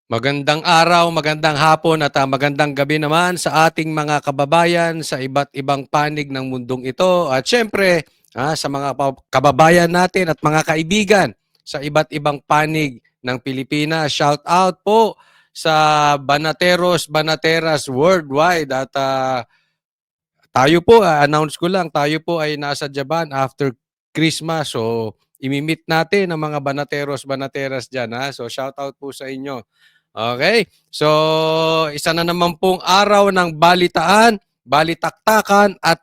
Magandang araw, magandang hapon at magandang gabi naman sa ating mga kababayan sa iba't ibang panig ng mundong ito. At syempre, sa mga kababayan natin at mga kaibigan sa iba't ibang panig ng Pilipinas. Shout out po sa Banateros, Banateras worldwide. At tayo po, announce ko lang, tayo po ay nasa Japan after Christmas. So, imimit natin ang mga Banateros, Banateras dyan. So, shout out po sa inyo. Okay? So, isa na naman pong araw ng balitaan, balitaktakan at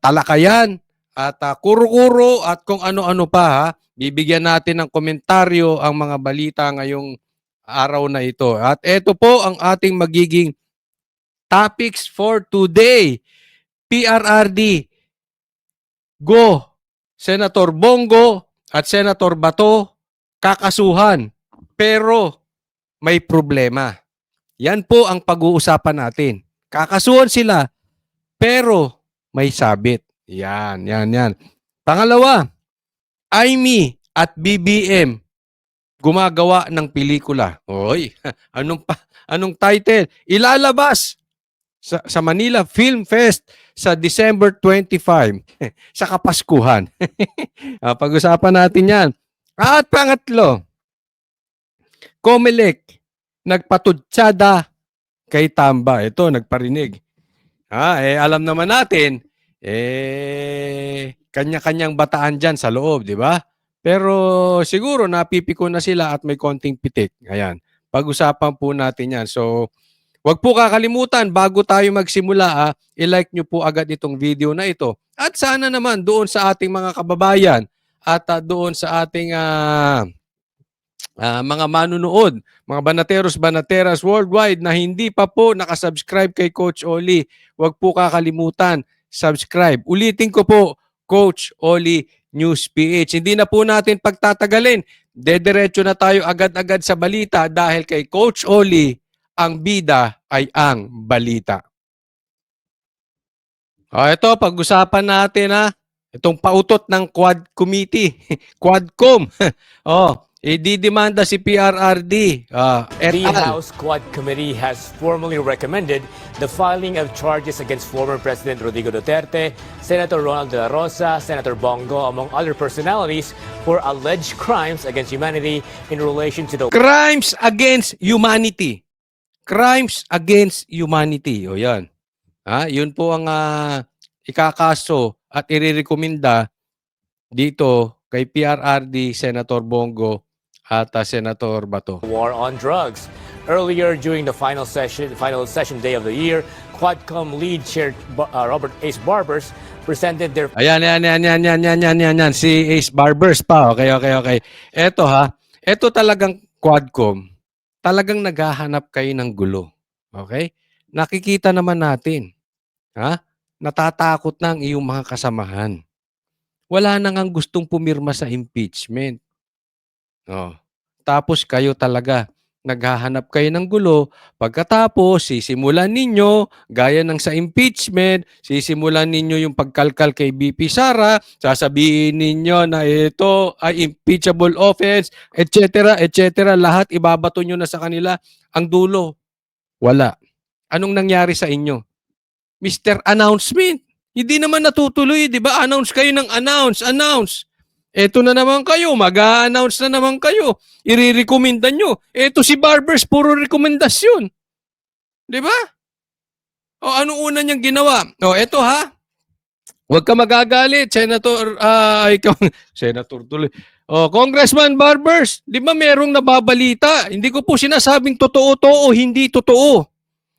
talakayan at kuro-kuro at kung ano-ano pa. Bibigyan natin ng komentaryo ang mga balita ngayong araw na ito. At ito po ang ating magiging topics for today. PRRD, go! Senator Bongo at Senator Bato kakasuhan. Pero may problema. Yan po ang pag-uusapan natin. Kakasuhan sila, pero may sabit. Yan. Pangalawa, Aimee at BBM gumagawa ng pelikula. Oy, anong title? Ilalabas sa Manila Film Fest sa December 25 sa Kapaskuhan. Pag-usapan natin yan. At pangatlo, Comelec nagpatutsada kay Tamba. Ito, nagparinig. Alam naman natin, kanya-kanyang bataan dyan sa loob, di ba? Pero siguro napipiko na sila at may konting pitik. Ayan, pag-usapan po natin yan. So, wag po kakalimutan, bago tayo magsimula, i-like nyo po agad itong video na ito. At sana naman doon sa ating mga kababayan at doon sa ating mga manunood, mga banateros, banateras worldwide na hindi pa po nakasubscribe kay Coach Oli, huwag po kakalimutan, subscribe. Ulitin ko po, Coach Oli News PH. Hindi na po natin pagtatagalin. Dediretso na tayo agad-agad sa balita dahil kay Coach Oli, ang bida ay ang balita. Ito, pag-usapan natin itong pautot ng Quad Committee, Quadcom. Ididemanda si PRRD. The House Quad Committee has formally recommended the filing of charges against former President Rodrigo Duterte, Senator Ronald De La Rosa, Senator Bongo, among other personalities, for alleged crimes against humanity in relation to the crimes against humanity. Crimes against humanity. O yan. Yun po ang ikakaso at irerekomenda dito kay PRRD, Senator Bongo, at Senator Bato. War on drugs. Earlier during the final session day of the year, Quadcom lead chair Robert Ace Barbers presented their... Ayan. Si Ace Barbers pa. Okay. Ito talagang Quadcom. Talagang naghahanap kayo ng gulo. Okay? Nakikita naman natin. Natatakot na ang iyong mga kasamahan. Wala nang ang gustong pumirma sa impeachment. Tapos kayo talaga, naghahanap kayo ng gulo. Pagkatapos, sisimulan ninyo, gaya ng sa impeachment, sisimulan ninyo yung pagkalkal kay BP Sara, sasabihin ninyo na ito ay impeachable offense, etc. Lahat ibabato nyo na sa kanila. Ang dulo, wala. Anong nangyari sa inyo? Mr. Announcement. Hindi naman natutuloy, di ba? Announce kayo ng announce. Eto na naman kayo, mag-a-announce na naman kayo. Irirekomenda nyo. Eto si Barbers, puro rekomendasyon. Di ba? Anong una niyang ginawa? Eto Huwag ka magagalit, Senator, Senator tuloy. Congressman Barbers, di ba merong nababalita? Hindi ko po sinasabing totoo to o hindi totoo.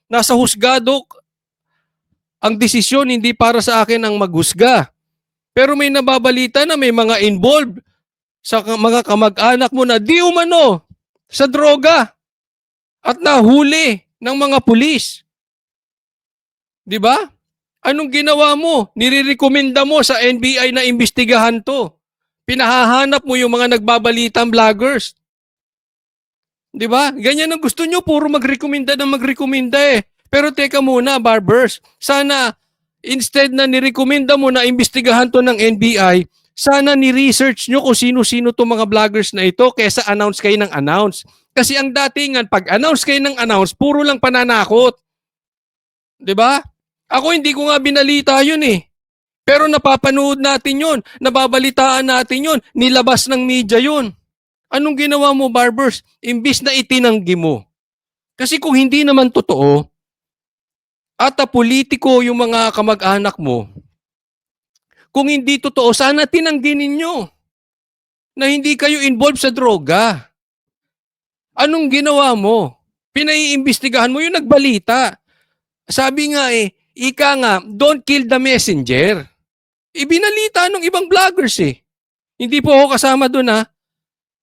Nasa husgado ang desisyon, hindi para sa akin ang maghusga. Pero may nababalita na may mga involved sa mga kamag-anak mo na di umano sa droga at nahuli ng mga pulis. Di ba? Anong ginawa mo? Nirerekomenda mo sa NBI na imbestigahan to. Pinahahanap mo yung mga nagbabalitang vloggers. Di ba? Ganyan ang gusto nyo, puro magrekomenda eh. Pero teka muna, Barbers, sana instead na nirekomenda mo na imbestigahan to ng NBI, sana ni-research nyo kung sino-sino itong mga vloggers na ito kesa announce kayo ng announce. Kasi ang datingan, pag announce kayo ng announce, puro lang pananakot. 'Di ba? Ako hindi ko nga binalita yun eh. Pero napapanood natin yun, nababalitaan natin yun, nilabas ng media yun. Anong ginawa mo, Barbers? Imbis na itinanggi mo. Kasi kung hindi naman totoo, at politiko yung mga kamag-anak mo, kung hindi totoo, sana tinanggi ninyo na hindi kayo involved sa droga. Anong ginawa mo? Pinaiimbestigahan mo yung nagbalita. Sabi nga ika nga, don't kill the messenger. Ibinalita ng ibang vloggers eh. Hindi po ako kasama doon ha.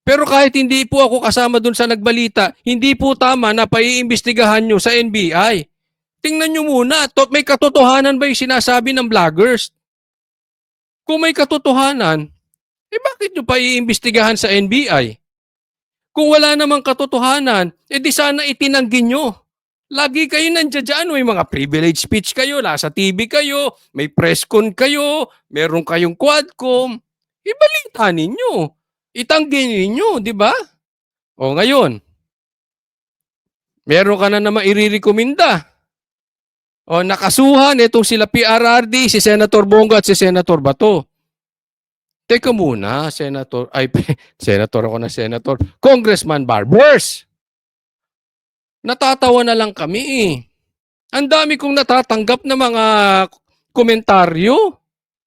Pero kahit hindi po ako kasama doon sa nagbalita, hindi po tama na paiimbestigahan nyo sa NBI. Tingnan nyo muna, may katotohanan ba yung sinasabi ng vloggers? Kung may katotohanan, bakit nyo paiimbestigahan sa NBI? Kung wala namang katotohanan, di sana itinanggi nyo. Lagi kayo nandiyan dyan, may mga privilege speech kayo, nasa TV kayo, may press con kayo, meron kayong quadcom. Ibalita ninyo. Itanggi ninyo, di ba? O ngayon, meron ka na naman irirekomenda. O nakasuhan, itong sila PRRD, si Senator Bongo at si Senator Bato. Teka muna, Senator ako na Senator, Congressman Barbers. Natatawa na lang kami eh. Ang dami kong natatanggap na mga komentaryo.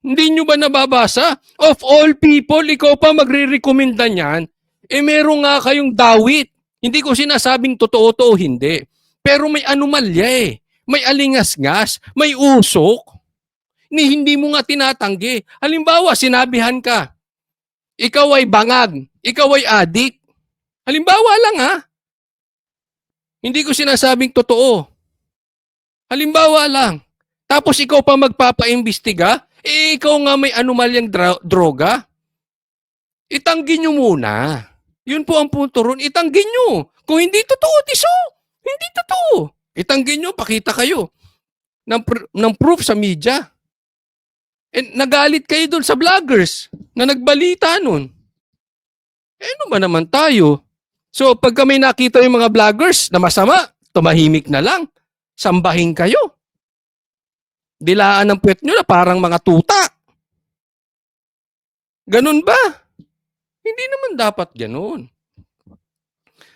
Hindi nyo ba nababasa? Of all people, ikaw pa magre-recommenda niyan. Meron nga kayong dawit. Hindi ko sinasabing totoo to o hindi. Pero may anomalya eh. May alingas-ngas, may usok. Hindi mo nga tinatanggi. Halimbawa, sinabihan ka, ikaw ay bangag, ikaw ay adik. Halimbawa lang ha. Hindi ko sinasabing totoo. Halimbawa lang. Tapos ikaw pa magpapaimbestiga, ikaw nga may anomalyang droga. Itanggi nyo muna. Yun po ang punto ron. Itanggi nyo. Kung hindi totoo, hindi totoo. Itanggi nyo, pakita kayo ng proof sa media. And nagalit kayo doon sa vloggers na nagbalita nun. Ano ba naman tayo? So pag kami nakita yung mga vloggers na masama, tumahimik na lang. Sambahin kayo. Dilaan ng puwet nyo na parang mga tuta. Ganun ba? Hindi naman dapat ganun.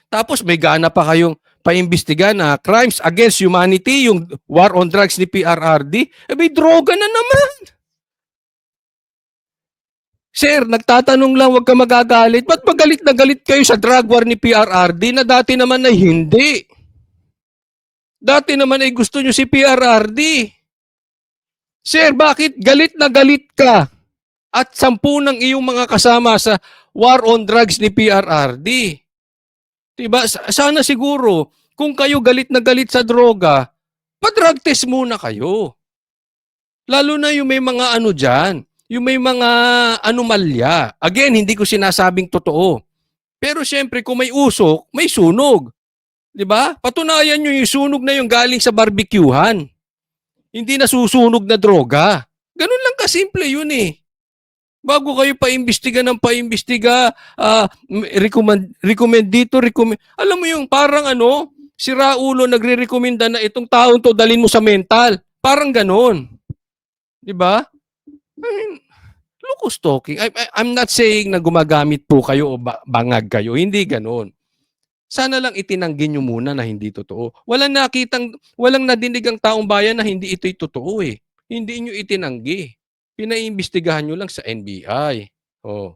Tapos may gana pa kayong paimbestiga na crimes against humanity, yung war on drugs ni PRRD. May droga na naman. Sir, nagtatanong lang, huwag ka magagalit. Ba't magalit na galit kayo sa drug war ni PRRD na dati naman ay hindi? Dati naman ay gusto nyo si PRRD. Sir, bakit galit na galit ka at 10 ng iyong mga kasama sa war on drugs ni PRRD? Diba? Sana siguro, kung kayo galit na galit sa droga, pa-drug test muna kayo. Lalo na yung may mga ano dyan, yung may mga anomalya. Again, hindi ko sinasabing totoo. Pero syempre, kung may usok, may sunog. Diba? Patunayan nyo yung sunog na yung galing sa barbecuehan. Hindi na susunog na droga. Ganun lang kasimple yun eh. Bago kayo paimbestiga ng paimbestiga, recommend dito, recommend. Alam mo yung parang si Raulo nagre-recommenda na itong taon to dalhin mo sa mental. Parang ganon. Diba? I mean, locus talking. I'm not saying na gumagamit po kayo o bangag kayo. Hindi ganon. Sana lang itinanggi nyo muna na hindi totoo. Walang nadinig ang taong bayan na hindi ito'y totoo eh. Hindi nyo itinanggi. Pinaimbestigahan nyo lang sa NBI. Oh,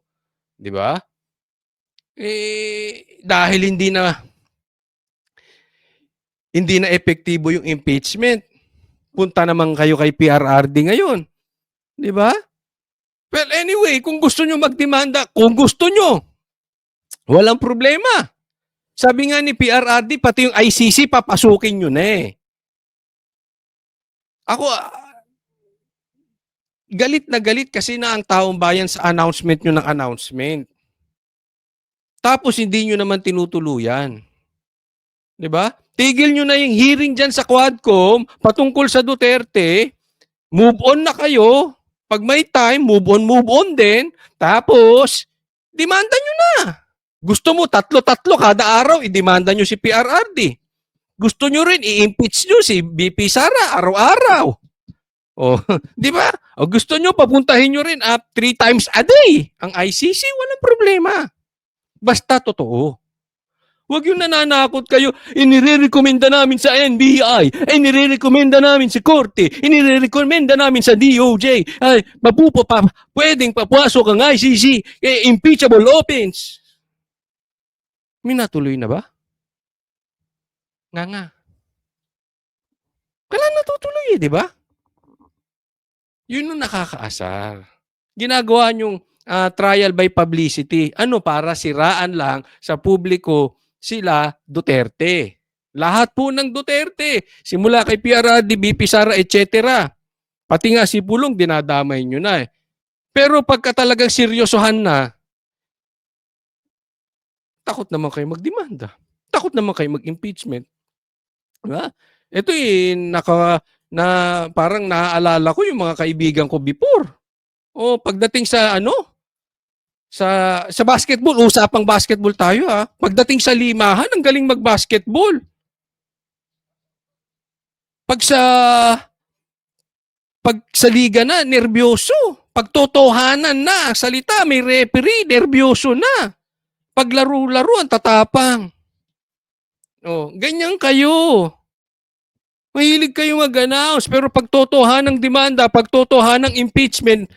di ba? Dahil hindi na epektibo yung impeachment. Punta naman kayo kay PRRD ngayon. Di ba? Well, anyway, kung gusto nyo magdemanda, kung gusto nyo, walang problema. Sabi nga ni PRRD, pati yung ICC, papasukin nyo na eh. Ako, galit na galit kasi na ang taong bayan sa announcement nyo ng announcement. Tapos hindi nyo naman tinutuluyan. Diba? Tigil nyo na yung hearing dyan sa Quadcom patungkol sa Duterte. Move on na kayo. Pag may time, move on din. Tapos, demanda nyo na. Gusto mo, tatlo-tatlo kada araw, i-demanda nyo si PRRD. Gusto nyo rin, i-impeach nyo si BP Sara araw-araw. O, di ba? O gusto nyo, papuntahin nyo rin 3 times a day ang ICC, walang problema. Basta totoo. Huwag yung nananakot kayo, inire-recommenda namin sa NBI, inire-recommenda namin sa Korte, inire-recommenda namin sa DOJ, ay, pwedeng papasok ang ICC, impeachable offense. May natuloy na ba? Nga. Kailan natutuloy di ba? Yun ang nakakaasar. Ginagawa nyong trial by publicity. Ano, para siraan lang sa publiko sila Duterte. Lahat po ng Duterte. Simula kay PRRD, BP Sara, etc. Pati nga si Pulong, dinadamay nyo na eh. Pero pagka talagang seryosohan na, takot naman kayo magdemanda. Takot naman kayo mag-impeachment. Diba? Ito parang naaalala ko yung mga kaibigan ko before. O pagdating sa sa basketball, usapang basketball tayo ha. Pagdating sa limahan, ang galing mag-basketball. Pag sa liga na, nervyoso. Pag totohanan na, salita, may referee, nervyoso na. Pag laro-laro, ang tatapang. Oh, ganyan kayo. Mahilig kayo mag-announce, pero pag totohanan ng demanda, pag totohanan ng impeachment,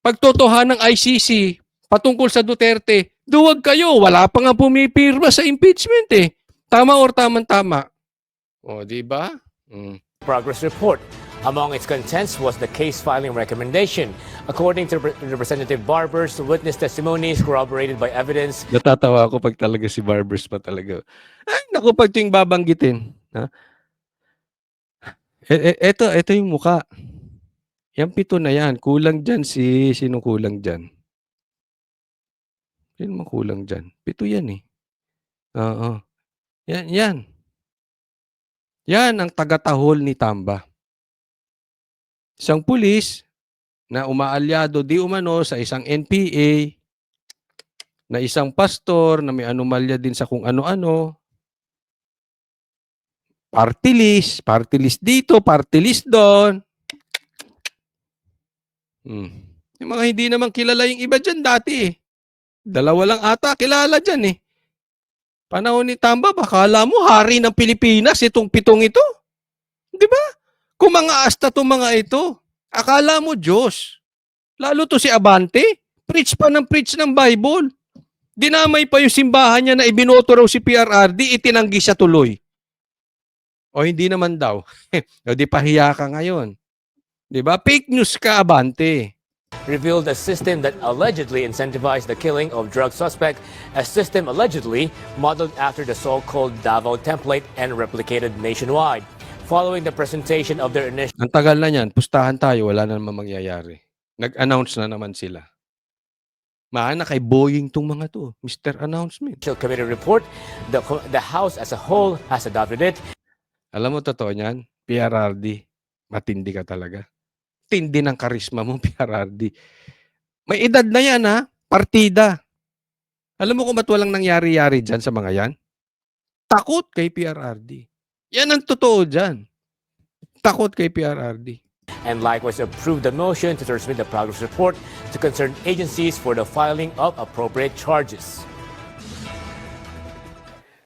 pag totohanan ng ICC, patungkol sa Duterte, duwag kayo. Wala pa nga pumipirma sa impeachment eh. Tama or tama-tama. O, di ba? Progress report. Among its contents was the case filing recommendation. According to Representative Barbers, witness testimonies corroborated by evidence. Natatawa ako pag talaga si Barbers pa talaga. Ay, naku, pag ito yung babanggitin. Ha? Ito yung muka. Yan 7 na yan. Kulang dyan sino kulang dyan? Sino makulang dyan? 7 yan eh. Oo. Yan. Yan ang tagatahol ni Tamba. Isang pulis na umaalyado di umano sa isang NPA, na isang pastor na may anomalya din sa kung ano-ano, party list dito, party list doon. Yung mga hindi naman kilala yung iba dyan dati eh. 2 lang ata kilala dyan eh. Panahon ni Tamba, bakala mo hari ng Pilipinas itong 7 ito? Di ba? Kung mga asta itong mga ito, akala mo Diyos. Lalo to si Abante, preach ng Bible. Dinamay pa yung simbahan niya na ibinoto raw si PRRD, itinanggi siya tuloy. O hindi naman daw. O di pahiya ka ngayon. Di ba? Fake news ka, Abante. Revealed a system that allegedly incentivized the killing of drug suspect, a system allegedly modeled after the so-called Davao template and replicated nationwide. Following the presentation of their initial Ang tagal na yan, pustahan tayo, wala na naman mangyayari. Nag-announce na naman sila. Maana kay Boeing tong mga to, Mr. Announcement. committee report, the House as a whole has adopted it. Alam mo totoo niyan, PRRD, matindi ka talaga. Tindi ng karisma mo, PRRD. May edad na yan ha, partida. Alam mo kung ba't walang nangyari-yari dyan sa mga yan? Takot kay PRRD. Yan ang totoo dyan. Takot kay PRRD. And likewise approved the motion to transmit the progress report to concerned agencies for the filing of appropriate charges.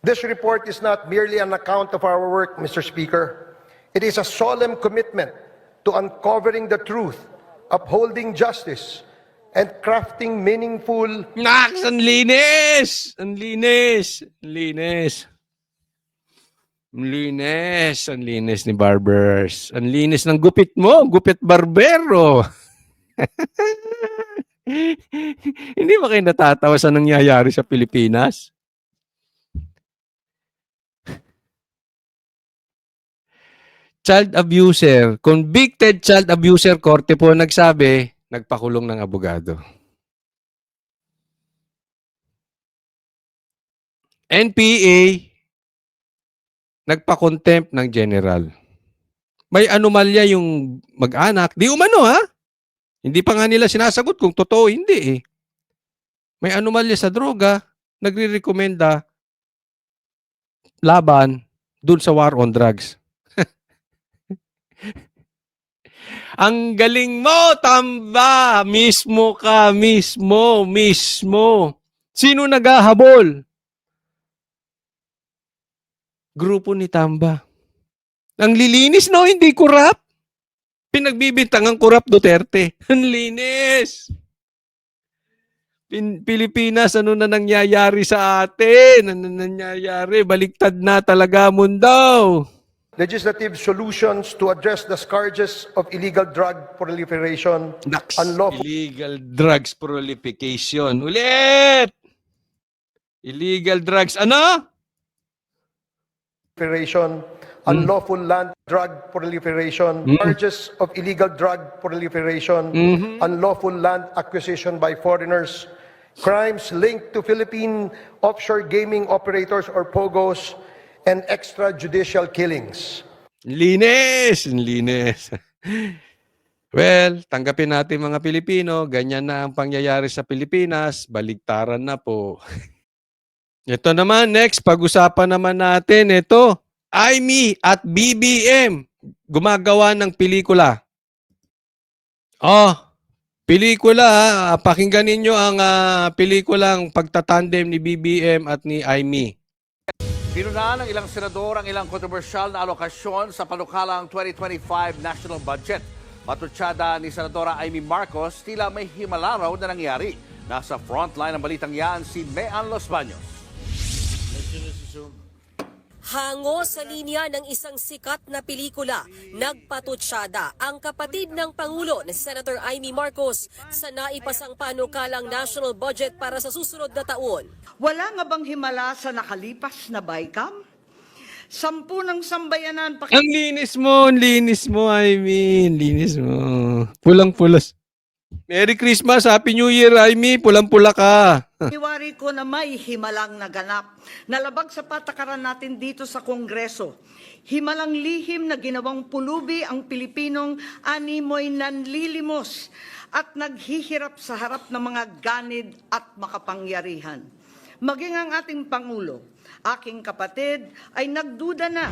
This report is not merely an account of our work, Mr. Speaker. It is a solemn commitment to uncovering the truth, upholding justice, and crafting meaningful... Naks! Ang linis! Ang linis! Ang linis! Ang linis! Ang linis ni Barbers. Ang linis ng gupit mo. Gupit barbero. Hindi ba kayo natatawa sa nangyayari sa Pilipinas? Child abuser, convicted child abuser, korte po nagsabi, nagpakulong ng abogado. NPA, nagpa-contempt ng general. May anomalya yung mag-anak. Di umano ha? Hindi pa nga nila sinasagot kung totoo, hindi eh. May anomalya sa droga, nagre-rekomenda laban dun sa war on drugs. Ang galing mo, Tamba! Mismo ka, mismo. Sino naghahabol? Grupo ni Tamba. Ang lilinis, no? Hindi kurap. Pinagbibintangang kurap Duterte. Ang linis! Pilipinas, ano na nangyayari sa atin? Ano nangyayari? Baliktad na talaga mundo. Legislative solutions to address the scourges of illegal drug proliferation, Naks, unlawful illegal drugs proliferation. Ulit! Illegal drugs, ano? proliferation, unlawful land drug proliferation, charges of illegal drug proliferation, unlawful land acquisition by foreigners, crimes linked to Philippine offshore gaming operators or POGOs, and extrajudicial killings. Linis! Linis. Well, tanggapin natin mga Pilipino, ganyan na ang pangyayari sa Pilipinas, baligtaran na po. Ito naman, next, pag-usapan naman natin, ito, Aimee at BBM, gumagawa ng pelikula. Oh, pelikula, pakinggan ninyo ang pelikulang pagtatandem ni BBM at ni Aimee. Pinunaan ng ilang senador ang ilang kontrobersyal na alokasyon sa panukalang 2025 national budget. Patutsada ni Senadora Aimee Marcos, tila may himala raw na nangyari. Nasa frontline ng balitang yan si Mean Los Baños. Hango sa linya ng isang sikat na pelikula, nagpatutsada ang kapatid ng Pangulo na si Senator Aimee Marcos sa naipasang panukalang national budget para sa susunod na taon. Wala nga bang himala sa nakalipas na BICAM? 10 ng sambayanan Ang linis mo, Aimee. Linis mo. Pulang-pulas. Merry Christmas, Happy New Year, Aimee. Pulang-pula ka. pakiwari ko na may himalang naganap. Nalabag sa patakaran natin dito sa Kongreso. Himalang lihim na ginawang pulubi ang Pilipinong animoy nanlilimos at naghihirap sa harap ng mga ganid at makapangyarihan. Maging ang ating Pangulo, aking kapatid, ay nagduda na.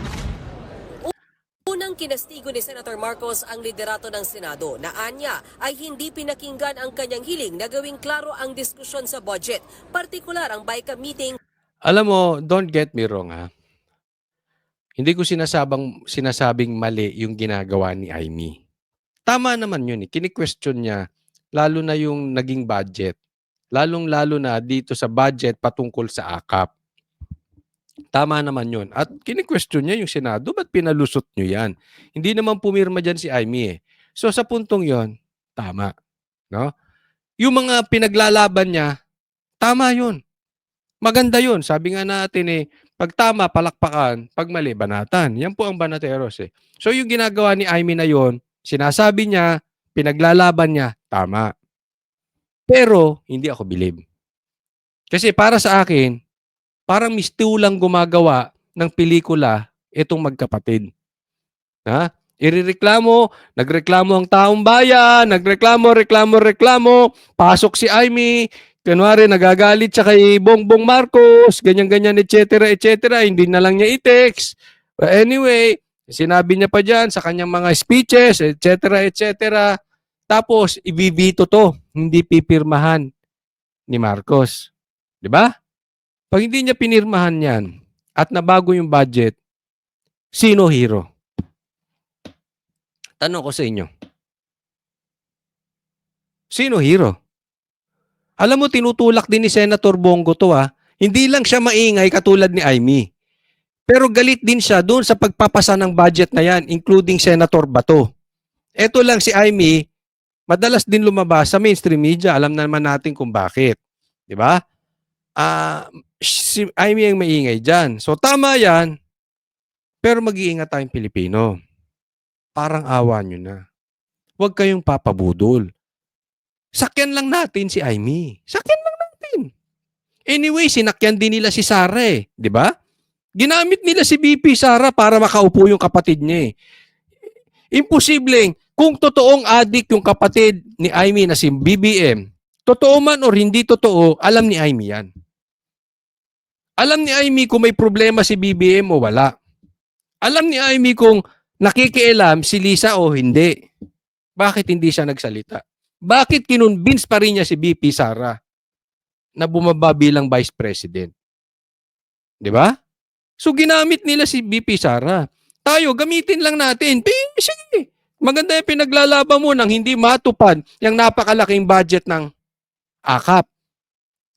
Unang kinastigo ni Senator Marcos ang liderato ng Senado na anya ay hindi pinakinggan ang kanyang hiling na gawing klaro ang diskusyon sa budget, partikular ang BICAM meeting. Alam mo, don't get me wrong ha. Hindi ko sinasabing mali yung ginagawa ni Aimee. Tama naman yun eh. Kini-question niya, lalo na yung naging budget. Lalong-lalo na dito sa budget patungkol sa AKAP. Tama naman yun. At kini-question niya yung Senado, ba't pinalusot nyo yan? Hindi naman pumirma dyan si Aimee eh. So sa puntong yon, tama. No? Yung mga pinaglalaban niya, tama yun. Maganda yun. Sabi nga natin eh, pag tama, palakpakan. Pag mali, banatan. Yan po ang banateros eh. So yung ginagawa ni Aimee na yun, sinasabi niya, pinaglalaban niya, tama. Pero, hindi ako believe. Kasi para sa akin, parang mistulang gumagawa ng pelikula itong magkapatid. Ha? Nagreklamo ang taong bayan, reklamo, pasok si Aimee, kunwari nagagalit siya kay Bongbong Marcos, ganyan-ganyan, etc., hindi na lang niya i-text. But anyway, sinabi niya pa dyan sa kanyang mga speeches, etc., tapos ibibito to, hindi pipirmahan ni Marcos. Di ba? Pag hindi niya pinirmahan yan at nabago yung budget, sino hero? Tanong ko sa inyo. Sino hero? Alam mo, tinutulak din ni Senator Bongo to ha. Hindi lang siya maingay katulad ni Aimee. Pero galit din siya doon sa pagpapasa ng budget na yan, including Senator Bato. Ito lang si Aimee, madalas din lumabas sa mainstream media. Alam naman natin kung bakit. Di ba? Si Aimee ang maingay dyan. So tama yan, pero mag-iingat tayong Pilipino. Parang awa nyo na. Huwag kayong papabudol. Sakyan lang natin si Aimee. Sakyan lang natin. Anyway, sinakyan din nila si Sara eh. Di ba? Ginamit nila si BP Sara para makaupo yung kapatid niya eh. Imposibleng, Kung totoong adik yung kapatid ni Amy na si BBM, totoo man or hindi totoo, alam ni Amy yan. Alam ni Amy kung may problema si BBM o wala. Alam ni Amy kung nakikialam si Lisa o hindi. Bakit hindi siya nagsalita? Bakit kinonvince pa rin niya si BP Sara na bumaba bilang Vice President? Di ba? So ginamit nila si BP Sara. Tayo, gamitin lang natin. Sige. Maganda yung pinaglalaban mo nang hindi matupad yung napakalaking budget ng AKAP.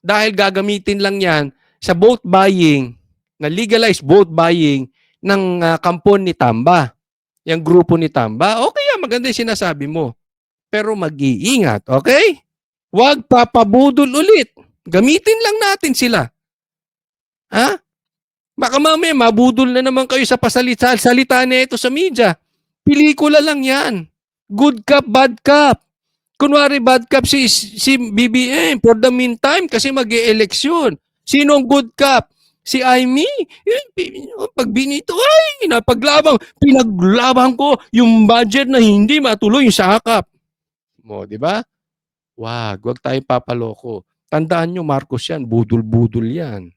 Dahil gagamitin lang yan sa vote buying, na legalized vote buying ng kampon ni Tamba. Yung grupo ni Tamba. Okay yan, maganda yung sinasabi mo. Pero mag-iingat, okay? Huwag papabudol ulit. Gamitin lang natin sila. Ha? Baka mamaya mabudol na naman kayo sa salita na ito sa media. Pelikula lang yan. Good cop, bad cop. Kunwari bad cop si BBM for the meantime kasi mag-e-eleksyon. Sino ang good cop? Si Amy. Pag binito, ay, pinaglaban ko yung budget na hindi matuloy sa AKAP. Mo, di ba? Wag tayong papaloko. Tandaan nyo, Marcos yan, budol-budol yan.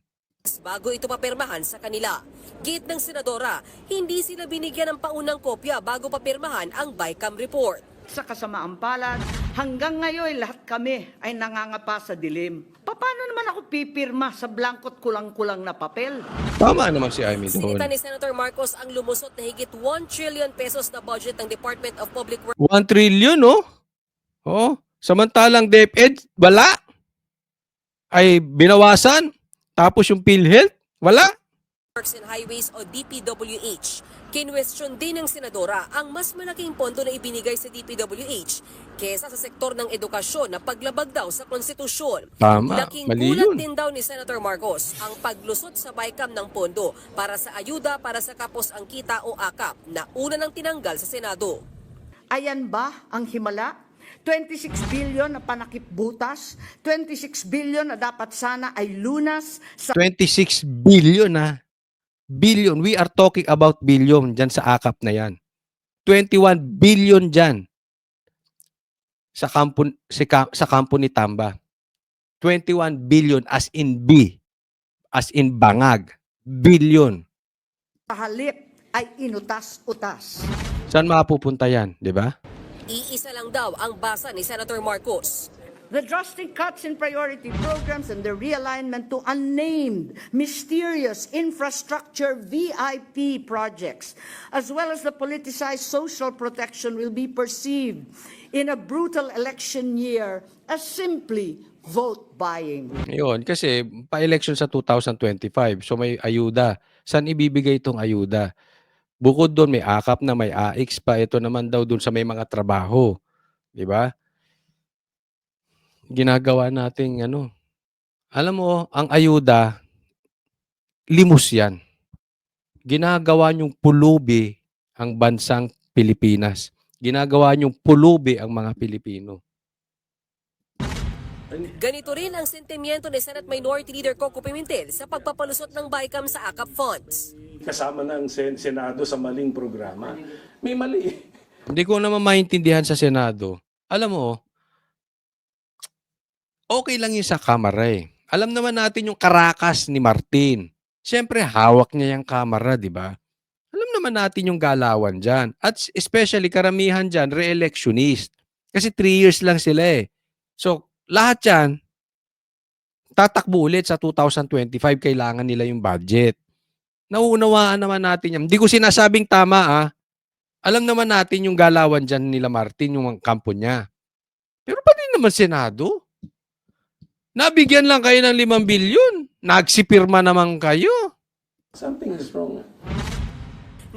Bago ito papirmahan sa kanila. Gate ng senadora, hindi sila binigyan ng paunang kopya bago papirmahan ang BICAM report. Sa kasamaang palad, hanggang ngayon lahat kami ay nangangapa sa dilim. Paano naman ako pipirma sa blankot kulang-kulang na papel? Tama naman si Amy doon. Sinita ni Senator Marcos ang lumusot na higit 1 trillion pesos na budget ng Department of Public Works 1 trillion, no? Oh, samantalang DepEd, wala. Ay binawasan. Tapos yung PhilHealth, wala. and Highways o DPWH. Kinwestiyon din ng senadora ang mas malaking pondo na ibinigay sa DPWH kesa sa sektor ng edukasyon na paglabag daw sa konstitusyon. Tama, Laking mali gulat yun. din daw ni Senator Marcos ang paglusot sa BICAM ng pondo para sa ayuda para sa kapos ang kita o AKAP na una nang tinanggal sa Senado. Ayan ba ang himala? 26 billion na panakip butas, 26 billion na dapat sana ay lunas sa 26 billion na. Billion. We are talking about billion dyan sa AKAP na yan. 21 billion dyan sa kampo ni Tamba. 21 billion as in B. As in bangag. Billion. halip ay inutas-utas. Saan mapupunta yan? Di ba? Iisa lang daw ang basa ni Senator Marcos. The drastic cuts in priority programs and the realignment to unnamed, mysterious infrastructure VIP projects, as well as the politicized social protection will be perceived in a brutal election year as simply vote buying. Yun, kasi pa-election sa 2025. So may ayuda. Saan ibibigay itong ayuda? Bukod doon, may AKAP na, may AX pa. Ito naman daw doon sa may mga trabaho. Di ba? Ginagawa nating ano. Alam mo, ang ayuda, limos yan. Ginagawa niyong pulubi ang bansang Pilipinas. Ginagawa niyong pulubi ang mga Pilipino. Ganito rin ang sentimiento ni Senate Minority Leader Coco Pimentel sa pagpapalusot ng BICAM sa AKAP funds. Kasama ng Senado sa maling programa. May mali. Hindi ko naman maintindihan sa Senado. Alam mo, okay lang yun sa Kamara eh. Alam naman natin yung karakas ni Martin. Siyempre, hawak niya yung Kamara, di ba? Alam naman natin yung galawan dyan. At especially, karamihan dyan, re-electionist. Kasi 3 years lang sila eh. So, lahat yan, tatakbo ulit sa 2025, kailangan nila yung budget. Nauunawaan naman natin yan. Hindi ko sinasabing tama ah. Alam naman natin yung galawan dyan nila Martin, yung kampo niya. Pero pa din naman Senado. Nabigyan lang kayo ng 5 bilyon. Nagsipirma naman kayo. Something is wrong.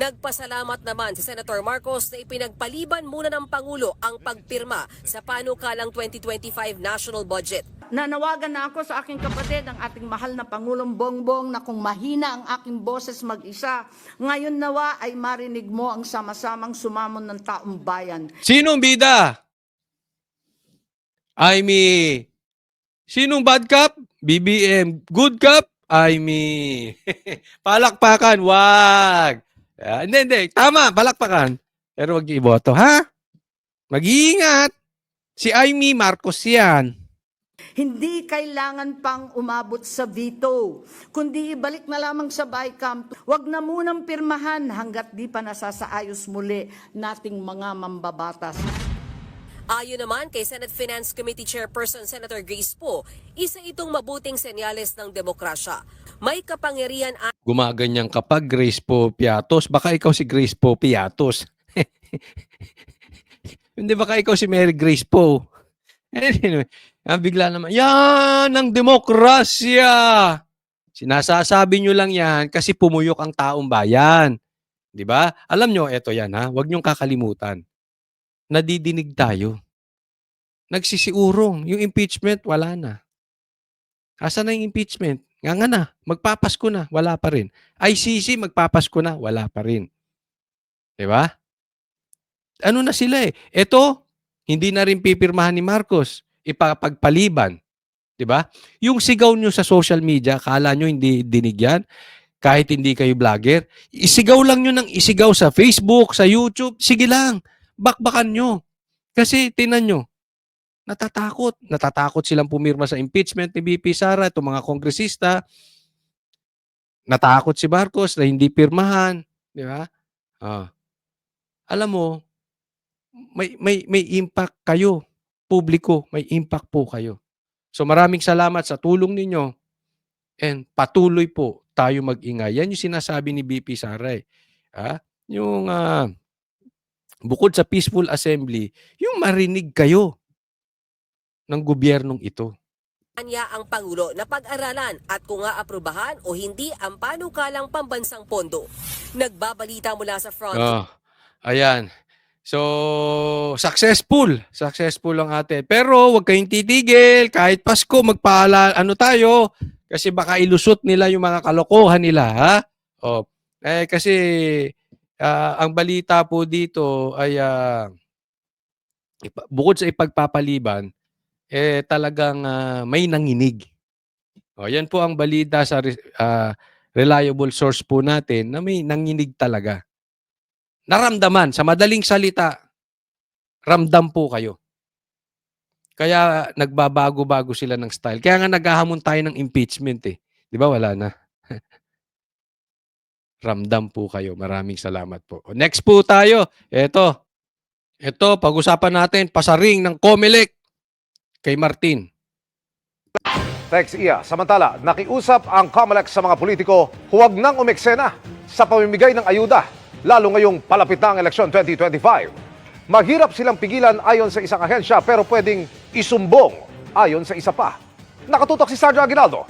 Nagpasalamat naman si Senator Marcos na ipinagpaliban muna ng Pangulo ang pagpirma sa panukalang 2025 national budget. Nanawagan na ako sa aking kapatid, ang ating mahal na Pangulong Bongbong, na kung mahina ang aking boses mag-isa, ngayon nawa ay marinig mo ang sama-samang sumamon ng taong bayan. Sinong bida? Amy. Sinong bad cop? BBM. Good cop? Amy. Palakpakan, wag. Hindi. Tama, palakpakan. Pero wag niyo iboto, ha? Mag-iingat. Si Amy Marcos yan. Hindi kailangan pang umabot sa veto, kundi ibalik na lamang sa BICAM. Huwag na munang pirmahan hanggat di pa nasasaayos muli nating mga mambabatas. Ayon naman kay Senate Finance Committee Chairperson Senator Grace Poe, isa itong mabuting senyales ng demokrasya. May kapangyarihan Gumaganyan kapag Grace Po Piatos. Baka ikaw si Grace Po Piatos. Hindi, baka ikaw si Mary Grace Po. Anyway, bigla naman, yan ang demokrasya. Sinasasabi nyo lang yan kasi pumuyok ang taong bayan. Di ba? Alam nyo, eto yan ha. Huwag nyong kakalimutan. Nadidinig tayo. Nagsisiurong. Yung impeachment, wala na. Asa na yung impeachment? Nga na. Magpapasko na. Wala pa rin. ICC, magpapasko na. Wala pa rin. Di ba? Ano na sila eh. Eto, hindi na rin pipirmahan ni Marcos. Ipapagpaliban. Di ba? Yung sigaw nyo sa social media, kala nyo hindi dinig yan? Kahit hindi kayo vlogger, isigaw lang nyo ng isigaw sa Facebook, sa YouTube. Sige lang. Bakbakan nyo. Kasi tinan nyo, natatakot. Natatakot silang pumirma sa impeachment ni BP Sara, itong mga kongresista. Natakot si Marcos na hindi pirmahan. Di ba? Alam mo, may impact kayo. Publiko, may impact po kayo. So maraming salamat sa tulong ninyo. And patuloy po tayo mag-ingay. Yan yung sinasabi ni BP Sara. Yung bukod sa peaceful assembly, yung marinig kayo ng gobyernong ito. niya ang Pangulo na pag-aralan at kung aaprubahan o hindi ang panukalang pambansang pondo. Nagbabalita mula sa front. Ayan. So, successful. Successful ang atin. Pero huwag kayong titigil. Kahit Pasko, tayo. Kasi baka ilusot nila yung mga kalokohan nila. Ha? Kasi ang balita po dito ay bukod sa ipagpapaliban, talagang may nanginig. Yan po ang balita sa reliable source po natin na may nanginig talaga. Naramdaman, sa madaling salita, ramdam po kayo. Kaya nagbabago-bago sila ng style. Kaya nga naghahamon tayo ng impeachment eh. Di ba wala na? Ramdam po kayo. Maraming salamat po. Next po tayo. Ito, pag-usapan natin, pasaring ng COMELEC kay Martin. Thanks, Iya. Samantala, nakiusap ang COMELEC sa mga politiko, huwag nang umeksena sa pamimigay ng ayuda, lalo ngayong palapit na ang eleksyon 2025. Maghirap silang pigilan ayon sa isang ahensya pero pwedeng isumbong ayon sa isa pa. Nakatutok si Sergio Aguinaldo.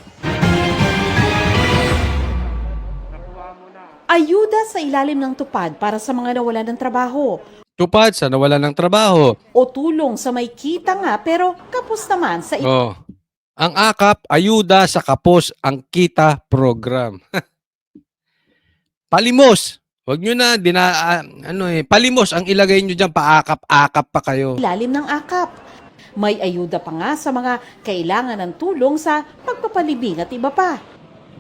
Ayuda sa ilalim ng tupad para sa mga nawalan ng trabaho. Tupad sa nawalan ng trabaho. O tulong sa may kita nga pero kapos naman sa Ang AKAP, ayuda sa kapos ang kita program. Palimos. Huwag nyo na, palimos ang ilagay nyo dyan, paakap-akap pa kayo. ilalim ng AKAP. May ayuda pa nga sa mga kailangan ng tulong sa pagpapalibing at iba pa.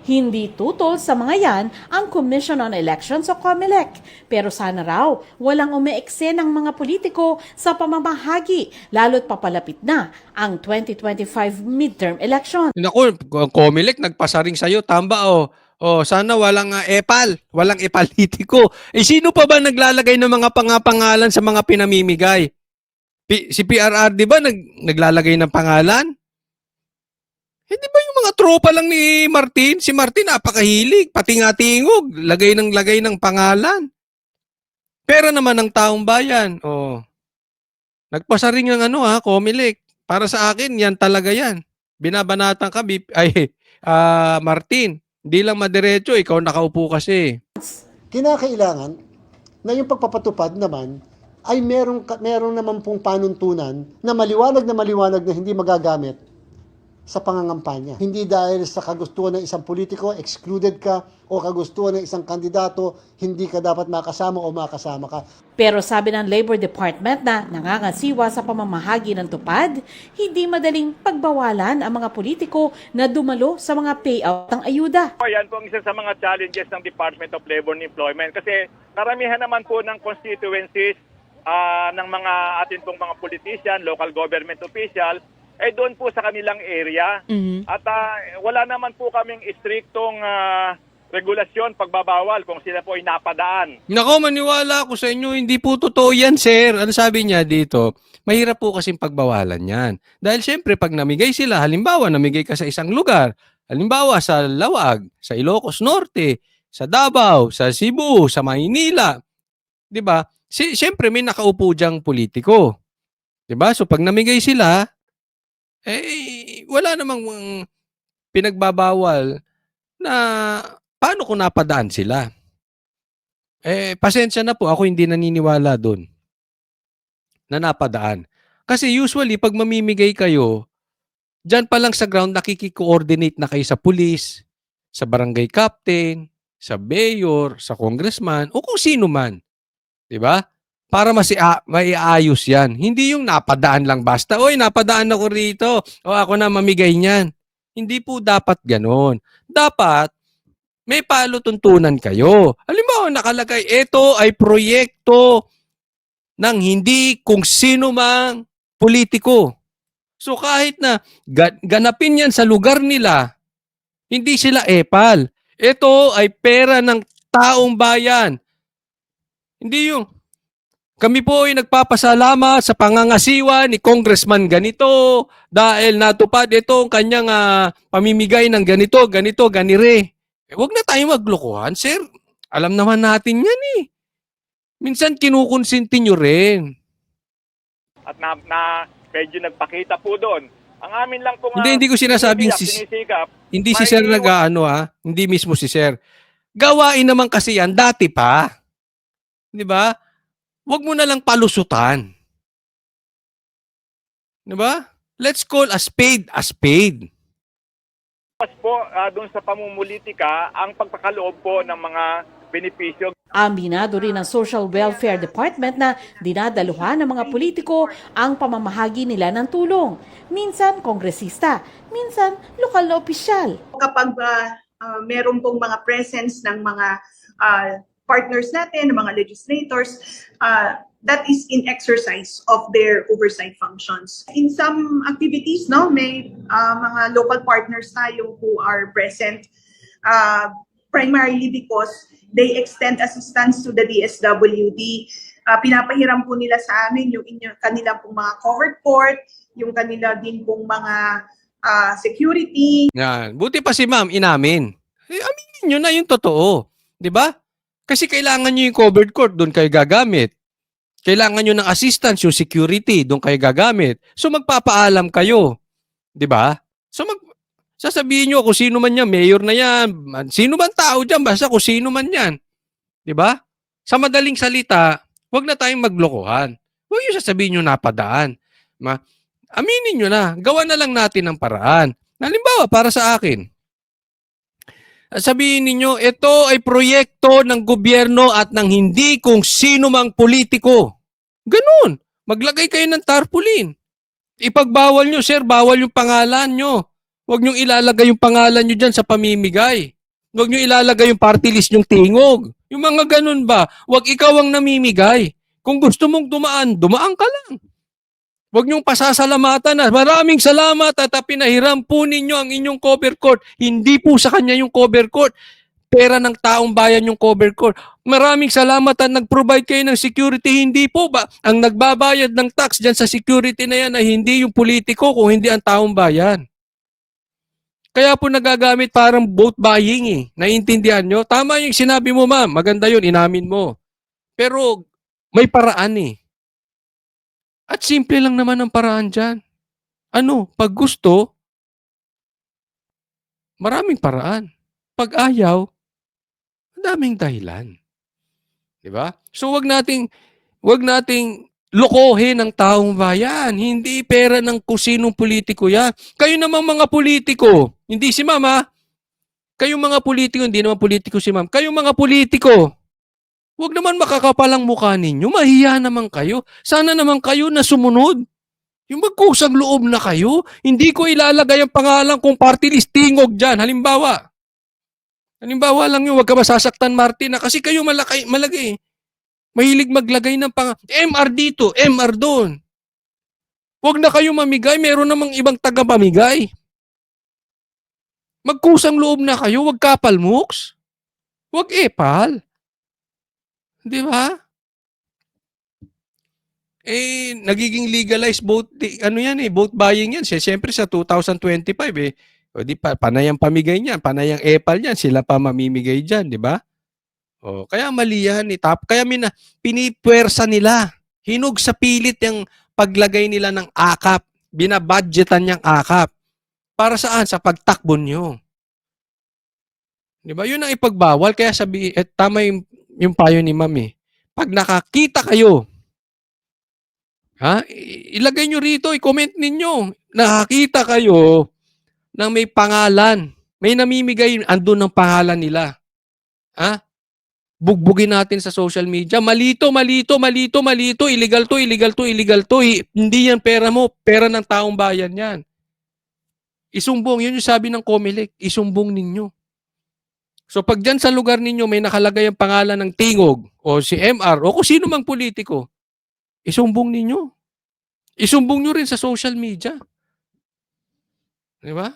Hindi tutol sa mga yan ang Commission on Elections o COMELEC. Pero sana raw walang umeekse ng mga politiko sa pamamahagi lalo't papalapit na ang 2025 midterm election. Naku, COMELEC, nagpasaring sa'yo, tamba sana walang walang epalitiko. Sino pa ba naglalagay ng mga pangalan sa mga pinamimigay? Si PRR, di ba, naglalagay ng pangalan? Hindi ba yung mga tropa lang ni Martin? Si Martin napakahilig, pati nga tingog, lagay ng pangalan. Pera naman ng taong bayan. Nagpasaring ng COMELEC. Para sa akin, yan talaga yan. Binabanatan ka, Martin. Hindi lang madiretso, ikaw nakaupo kasi. Kinakailangan na yung pagpapatupad naman ay meron naman pong panuntunan na maliwanag na hindi magagamit sa pangangampanya. Hindi dahil sa kagustuhan ng isang politiko, excluded ka, o kagustuhan ng isang kandidato, hindi ka dapat makasama o makasama ka. Pero sabi ng Labor Department na nangangasiwa sa pamamahagi ng tupad, hindi madaling pagbawalan ang mga politiko na dumalo sa mga payout ng ayuda. Yan po ang isa sa mga challenges ng Department of Labor and Employment kasi karamihan naman po ng constituencies ng mga atin pong mga politician, local government official, ay doon po sa kanilang area. At wala naman po kaming istriktong regulasyon, pagbabawal kung sila po ay napadaan. Nako, maniwala ako sa inyo, hindi po totoo yan, sir. Ano sabi niya dito? Mahirap po kasing pagbawalan yan. Dahil syempre, pag namigay sila, halimbawa, namigay ka sa isang lugar, halimbawa sa Lawag, sa Ilocos Norte, sa Davao, sa Cebu, sa Maynila, di ba? Syempre, may nakaupo diyang politiko. Di ba? So, pag namigay sila, wala namang pinagbabawal na paano kung napadaan sila. Pasensya na po, ako hindi naniniwala doon na napadaan. Kasi usually, pag mamimigay kayo, dyan pa lang sa ground, nakiki-coordinate na kayo sa police, sa barangay captain, sa mayor, sa congressman, o kung sino man. Diba? Para maiayos yan. Hindi yung napadaan lang basta, oy, napadaan ako rito, o ako na mamigay niyan. Hindi po dapat ganon. Dapat, may palutuntunan kayo. Halimbawa, nakalagay, ito ay proyekto ng hindi kung sino mang politiko. So kahit na ganapin yan sa lugar nila, hindi sila epal. Ito ay pera ng taong bayan. Hindi yung, kami po ay nagpapasalamat sa pangangasiwa ni Congressman ganito dahil natupad ito ang kanyang pamimigay ng ganito, ganire. Huwag na tayong maglokohan, sir. Alam naman natin yan eh. Minsan kinukonsinti nyo rin. At na medyo nagpakita po doon. Ang amin lang po Hindi ko sinasabing sinisikap, hindi si sir hindi mismo si sir. Gawain naman kasi yan dati pa. 'Di ba? Huwag mo na lang palusutan. 'Di ba? Let's call a spade a spade. Mas po doon sa pamumulitika ang pagpakaloob po ng mga benepisyo. Aminado rin ng Social Welfare Department na dinadaluhan ng mga politiko ang pamamahagi nila ng tulong. Minsan kongresista, minsan lokal na opisyal. Kapag meron pong mga presence ng mga partners natin, ng mga legislators, that is in exercise of their oversight functions. In some activities, may mga local partners tayo who are present primarily because they extend assistance to the DSWD. Pinapahiram po nila sa amin yung kanila pong mga covered court, yung kanila din pong mga security. Yan. Buti pa si ma'am, inamin. Aminin nyo na yung totoo. 'Di ba? Kasi kailangan nyo yung covered court, doon kayo gagamit. Kailangan nyo ng assistance, yung security, doon kayo gagamit. So magpapaalam kayo. 'Di ba? So sasabihin nyo kung sino man yan, mayor na yan, sino man tao dyan, basta kung sino man yan. 'Di ba? Sa madaling salita, huwag na tayong maglokohan. Huwag nyo sasabihin nyo napadaan. Aminin nyo na, gawa na lang natin ng paraan. Halimbawa, para sa akin, sabihin ninyo, ito ay proyekto ng gobyerno at ng hindi kung sino mang politiko. Ganun. Maglagay kayo ng tarpaulin. Ipagbawal nyo, sir, bawal yung pangalan nyo. Huwag nyo ilalagay yung pangalan nyo dyan sa pamimigay. Huwag nyo ilalagay yung party list yung tingog. Yung mga ganun ba? Huwag ikaw ang namimigay. Kung gusto mong dumaan ka lang. Huwag niyong pasasalamatan na. Maraming salamat at pinahiram po ninyo ang inyong cover court. Hindi po sa kanya yung cover court. Pera ng taong bayan yung cover court. Maraming salamat at nag-provide kayo ng security. Hindi po ba? Ang nagbabayad ng tax dyan sa security na yan ay hindi yung politiko kung hindi ang taong bayan. Kaya po nagagamit parang vote buying eh. Naiintindihan nyo? Tama yung sinabi mo, ma'am. Maganda yun, inamin mo. Pero may paraan eh. At simple lang naman ang paraan dyan. Pag gusto, maraming paraan. Pag ayaw, madaming dahilan. Diba? So wag nating lokohin ang taong bayan. Hindi pera ng kusinong politiko yan. Kayo namang mga politiko, hindi si ma'am ha. Kayong mga politiko, hindi naman politiko si ma'am. Kayong mga politiko, huwag naman makakapalang mukha ninyo. Mahiya naman kayo. Sana naman kayo na sumunod. Yung magkusang loob na kayo. Hindi ko ilalagay ang pangalan kung party list tingog dyan. Halimbawa lang yun, huwag ka masasaktan Martin kasi kayo malaki. Mahilig maglagay ng MR dito, MR doon. Huwag na kayo mamigay, meron namang ibang taga-pamigay. Magkusang loob na kayo, huwag kapalmuks. Huwag epal. Di ba? Nagiging legalized vote, vote buying yan. Siyempre sa 2025 o di pa, panayang pamigay niyan, panayang epal niyan, sila pa mamimigay diyan, di ba? Kaya mali yan, kaya pinipwersa nila. Hinog sa pilit yung paglagay nila ng akap. Binabudgetan niyang akap. Para saan? Sa pagtakbo nyo. Di ba? Yun ang ipagbawal. Kaya tama yung payo ni Ma'am. Pag nakakita kayo, ilagay nyo rito, i-comment ninyo. Nakakita kayo na may pangalan. May namimigay, andun ang pangalan nila. Bugbugin natin sa social media. Malito. Illegal to. Hindi yan pera mo. Pera ng taong bayan yan. Isumbong. Yun yung sabi ng COMELEC. Isumbong ninyo. So pag dyan sa lugar ninyo may nakalagay ang pangalan ng Tingog o si MR o kung sino mang politiko, isumbong ninyo. Isumbong nyo rin sa social media. Di ba?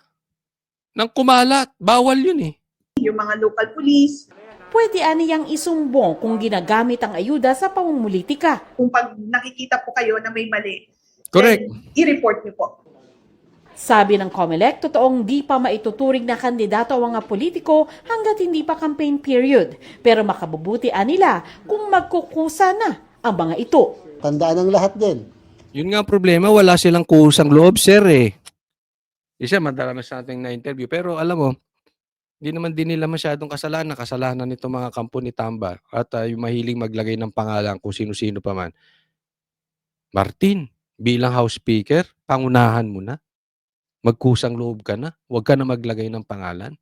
Nang kumalat. Bawal yun Yung mga local police. Pwede aniyang isumbong kung ginagamit ang ayuda sa pamumulitika. Kung pag nakikita po kayo na may mali, correct, then i-report niyo po. Sabi ng COMELEC, totoong di pa maituturing na kandidato ang mga politiko hanggat hindi pa campaign period. Pero makabubuti nila kung magkukusa na ang mga ito. Tandaan ang lahat din. Yun nga ang problema, wala silang kusang loob, sir Isa, madaranas nating na-interview. Pero alam mo, hindi naman din nila masyadong kasalanan. Kasalanan nito mga kampo ni Tamba. At yung mahiling maglagay ng pangalan kung sino-sino pa man. Martin, bilang House Speaker, pangunahan mo na. Magkusang loob ka na. Huwag ka na maglagay ng pangalan.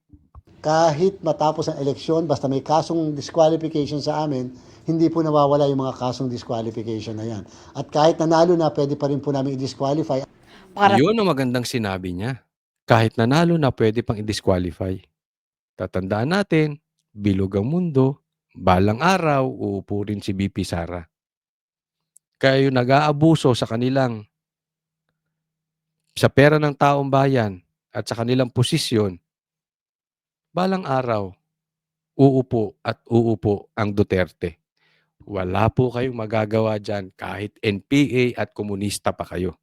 Kahit matapos ang eleksyon, basta may kasong disqualification sa amin, hindi po nawawala yung mga kasong disqualification na yan. At kahit nanalo na, pwede pa rin po namin i-disqualify. Yun ang magandang sinabi niya. Kahit nanalo na, pwede pang i-disqualify. Tatandaan natin, bilog ang mundo, balang araw, uupo rin si BP Sara. Kaya yung nag-aabuso sa pera ng taong bayan at sa kanilang posisyon, balang araw, uupo ang Duterte. Wala po kayong magagawa dyan kahit NPA at komunista pa kayo.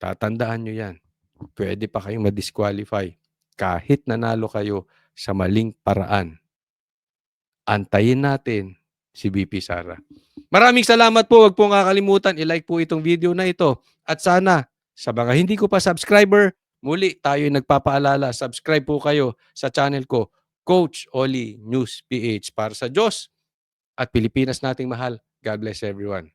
Tatandaan nyo yan. Pwede pa kayong ma-disqualify kahit nanalo kayo sa maling paraan. Antayin natin si BP Sara. Maraming salamat po. Huwag po kakalimutan i-like po itong video na ito. At sana, sa mga hindi ko pa subscriber, muli tayo nagpapaalala, subscribe po kayo sa channel ko, Coach Oli News PH. Para sa Diyos at Pilipinas nating mahal. God bless everyone.